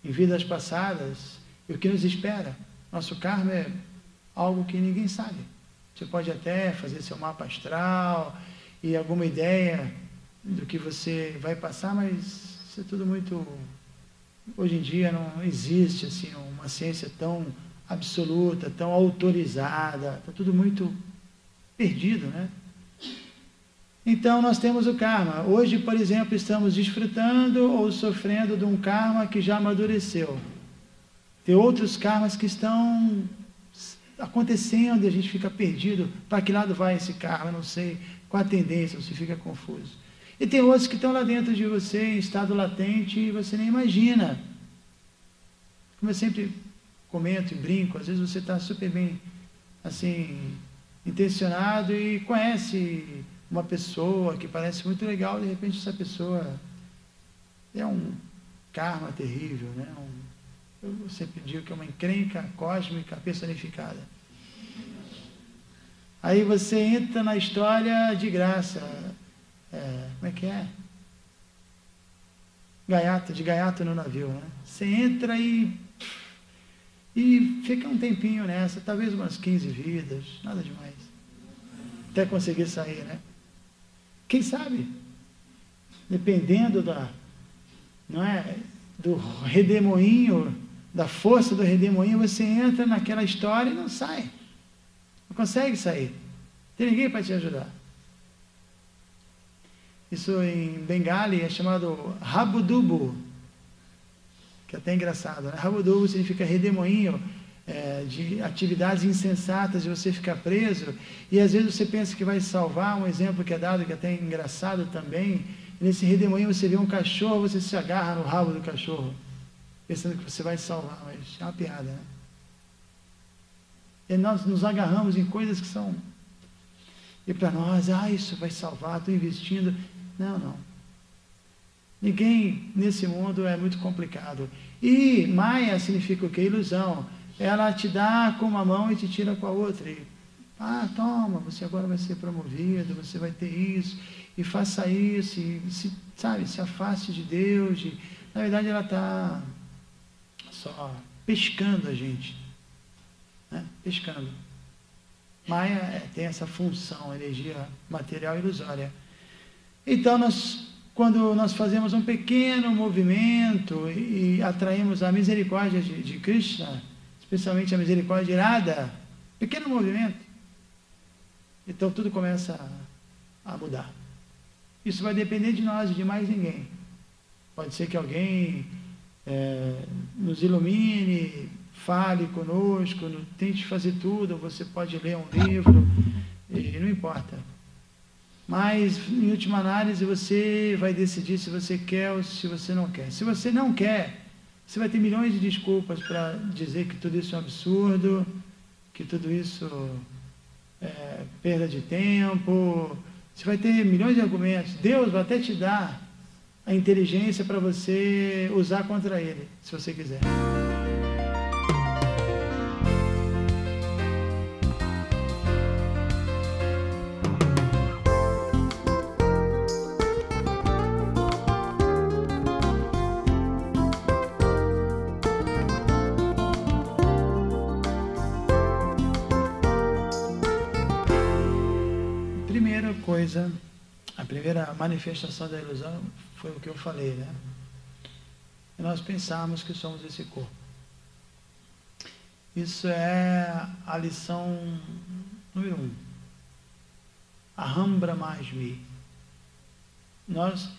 em vidas passadas e o que nos espera. Nosso karma é algo que ninguém sabe. Você pode até fazer seu mapa astral e alguma ideia do que você vai passar, mas isso é tudo muito... Hoje em dia não existe assim, uma ciência tão absoluta, tão autorizada, está tudo muito perdido, né? Então nós temos o karma. Hoje, por exemplo, estamos desfrutando ou sofrendo de um karma que já amadureceu. Tem outros karmas que estão acontecendo e a gente fica perdido. Para que lado vai esse karma? Não sei. Qual a tendência? Você fica confuso. E tem outros que estão lá dentro de você, em estado latente, e você nem imagina. Como eu sempre comento e brinco, às vezes você está super bem, assim, intencionado e conhece uma pessoa que parece muito legal, de repente essa pessoa é um karma terrível, né? Eu sempre digo que é uma encrenca cósmica personificada. Aí você entra na história de graça. Como é que é? De gaiato no navio, né? Você entra e fica um tempinho nessa, talvez umas 15 vidas, nada demais. Até conseguir sair, né? Quem sabe? Dependendo do redemoinho, da força do redemoinho, você entra naquela história e não sai. Não consegue sair. Não tem ninguém para te ajudar. Isso em Bengali é chamado Rabudubu, que é até engraçado, né? Rabudubu significa redemoinho, de atividades insensatas, de você ficar preso, e às vezes você pensa que vai salvar. Um exemplo que é dado, que é até engraçado também, nesse redemoinho você vê um cachorro, você se agarra no rabo do cachorro, pensando que você vai salvar, mas é uma piada, né? E nós nos agarramos em coisas que são... E para nós, isso vai salvar, estou investindo... Não. Ninguém nesse mundo é muito complicado. E Maya significa o quê? Ilusão. Ela te dá com uma mão e te tira com a outra. E, toma, você agora vai ser promovido, você vai ter isso, e faça isso, e se afaste de Deus. Na verdade, ela está só pescando a gente. Né? Pescando. Maya tem essa função, energia material ilusória. Então, quando nós fazemos um pequeno movimento e atraímos a misericórdia de Krishna, especialmente a misericórdia irada, pequeno movimento, então tudo começa a mudar. Isso vai depender de nós e de mais ninguém. Pode ser que alguém nos ilumine, fale conosco, tente fazer tudo, você pode ler um livro, e não importa. Mas, em última análise, você vai decidir se você quer ou se você não quer. Se você não quer, você vai ter milhões de desculpas para dizer que tudo isso é um absurdo, que tudo isso é perda de tempo. Você vai ter milhões de argumentos. Deus vai até te dar a inteligência para você usar contra Ele, se você quiser. A primeira manifestação da ilusão foi o que eu falei, né? E nós pensamos que somos esse corpo. Isso é a lição número 1. Aham Brahmasmi.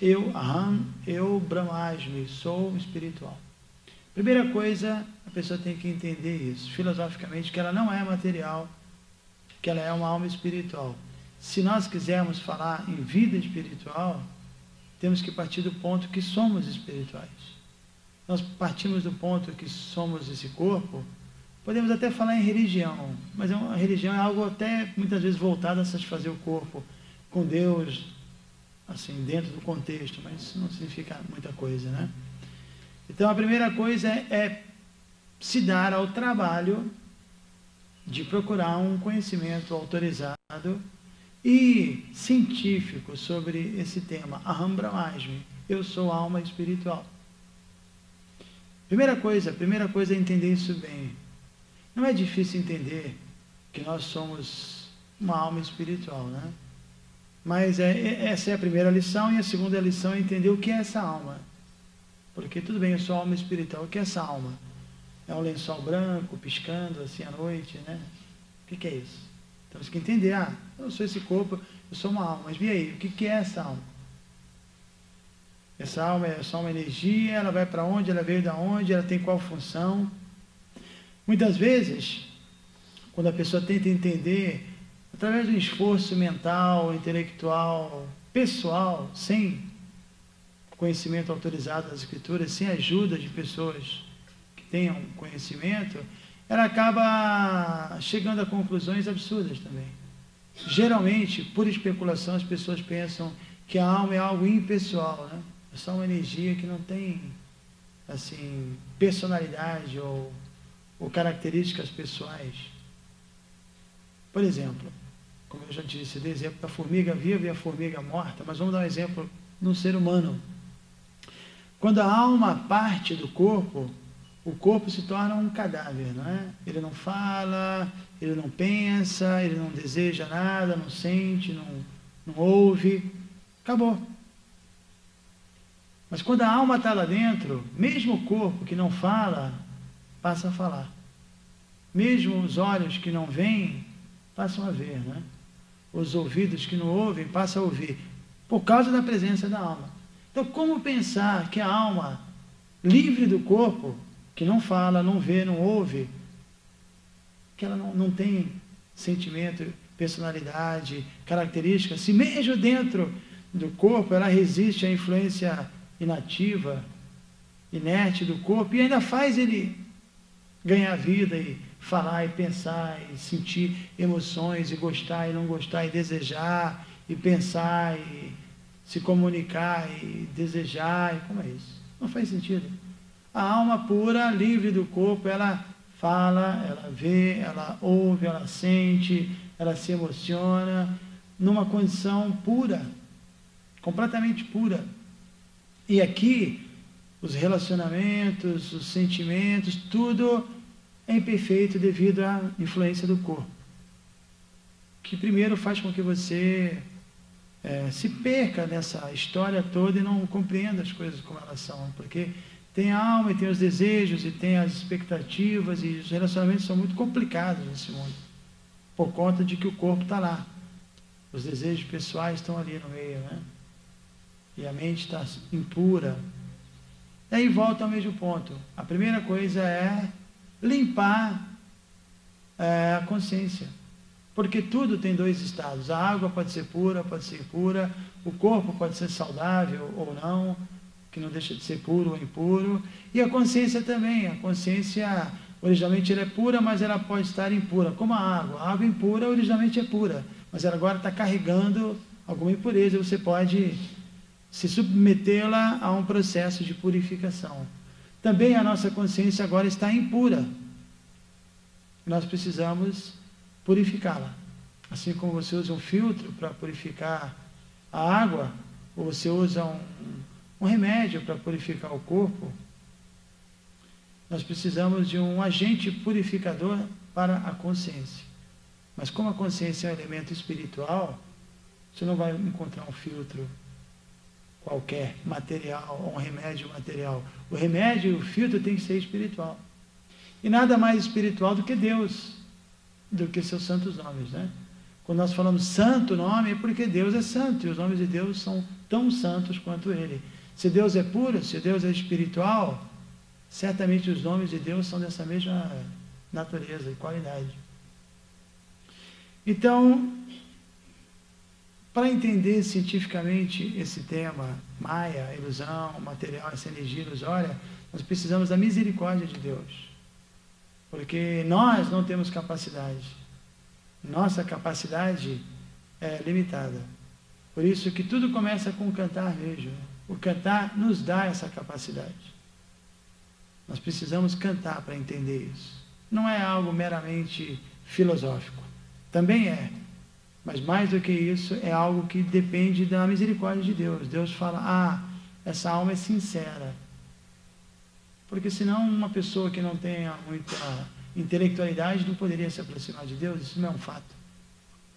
Eu Brahmasmi, sou espiritual. Primeira coisa, a pessoa tem que entender isso, filosoficamente, que ela não é material, que ela é uma alma espiritual. Se nós quisermos falar em vida espiritual, temos que partir do ponto que somos espirituais. Nós partimos do ponto que somos esse corpo, podemos até falar em religião, mas a religião é algo até muitas vezes voltado a satisfazer o corpo com Deus, assim, dentro do contexto, mas isso não significa muita coisa, né? Então a primeira coisa é se dar ao trabalho de procurar um conhecimento autorizado e científico sobre esse tema, Aham Brahmasmi, eu sou alma espiritual. Primeira coisa é entender isso bem. Não é difícil entender que nós somos uma alma espiritual, né? Mas essa é a primeira lição, e a segunda lição é entender o que é essa alma. Porque tudo bem, eu sou alma espiritual, o que é essa alma? É um lençol branco, piscando assim à noite, né? O que é isso? Então você tem que entender, eu sou esse corpo, eu sou uma alma, mas e aí, o que é essa alma? Essa alma é só uma energia, ela vai para onde, ela veio de onde, ela tem qual função? Muitas vezes, quando a pessoa tenta entender, através de um esforço mental, intelectual, pessoal, sem conhecimento autorizado das Escrituras, sem ajuda de pessoas que tenham conhecimento, ela acaba chegando a conclusões absurdas também. Geralmente, por especulação, as pessoas pensam que a alma é algo impessoal, né? É só uma energia que não tem, assim, personalidade ou características pessoais. Por exemplo, como eu já disse, dei exemplo da formiga viva e a formiga morta, mas vamos dar um exemplo no ser humano. Quando a alma parte do corpo, o corpo se torna um cadáver, não é? Ele não fala, ele não pensa, ele não deseja nada, não sente, não ouve, acabou. Mas quando a alma está lá dentro, mesmo o corpo que não fala, passa a falar. Mesmo os olhos que não veem, passam a ver, né? Os ouvidos que não ouvem, passam a ouvir, por causa da presença da alma. Então, como pensar que a alma, livre do corpo, que não fala, não vê, não ouve, que ela não tem sentimento, personalidade, características, se mesmo dentro do corpo ela resiste à influência inativa, inerte do corpo, e ainda faz ele ganhar vida e falar e pensar e sentir emoções e gostar e não gostar e desejar e pensar e se comunicar e desejar, e como é isso? Não faz sentido. A alma pura, livre do corpo, ela fala, ela vê, ela ouve, ela sente, ela se emociona numa condição pura, completamente pura. E aqui, os relacionamentos, os sentimentos, tudo é imperfeito devido à influência do corpo, que primeiro faz com que você se perca nessa história toda e não compreenda as coisas como elas são, porque tem a alma e tem os desejos e tem as expectativas, e os relacionamentos são muito complicados nesse mundo, por conta de que o corpo está lá, os desejos pessoais estão ali no meio, né? E a mente está impura. E aí volta ao mesmo ponto. A primeira coisa é limpar a consciência, porque tudo tem dois estados. A água pode ser pura, pode ser impura, o corpo pode ser saudável ou não, que não deixa de ser puro ou impuro, e a consciência também. A consciência, originalmente, ela é pura, mas ela pode estar impura, como a água. A água impura, originalmente, é pura, mas ela agora está carregando alguma impureza, você pode se submetê-la a um processo de purificação. Também a nossa consciência agora está impura. Nós precisamos purificá-la. Assim como você usa um filtro para purificar a água, ou você usa um remédio para purificar o corpo, nós precisamos de um agente purificador para a consciência. Mas como a consciência é um elemento espiritual, você não vai encontrar um filtro qualquer, material, ou um remédio material. O remédio e o filtro tem que ser espiritual. E nada mais espiritual do que Deus, do que seus santos nomes, né? Quando nós falamos santo nome, é porque Deus é santo, e os nomes de Deus são tão santos quanto Ele. Se Deus é puro, se Deus é espiritual, certamente os nomes de Deus são dessa mesma natureza e qualidade. Então, para entender cientificamente esse tema, Maya, ilusão, material, essa energia ilusória, nós precisamos da misericórdia de Deus. Porque nós não temos capacidade. Nossa capacidade é limitada. Por isso que tudo começa com o cantar mesmo. O cantar nos dá essa capacidade. Nós precisamos cantar para entender isso. Não é algo meramente filosófico. Também é. Mas mais do que isso, é algo que depende da misericórdia de Deus. Deus fala, essa alma é sincera. porque senão uma pessoa que não tenha muita intelectualidade não poderia se aproximar de Deus, isso não é um fato.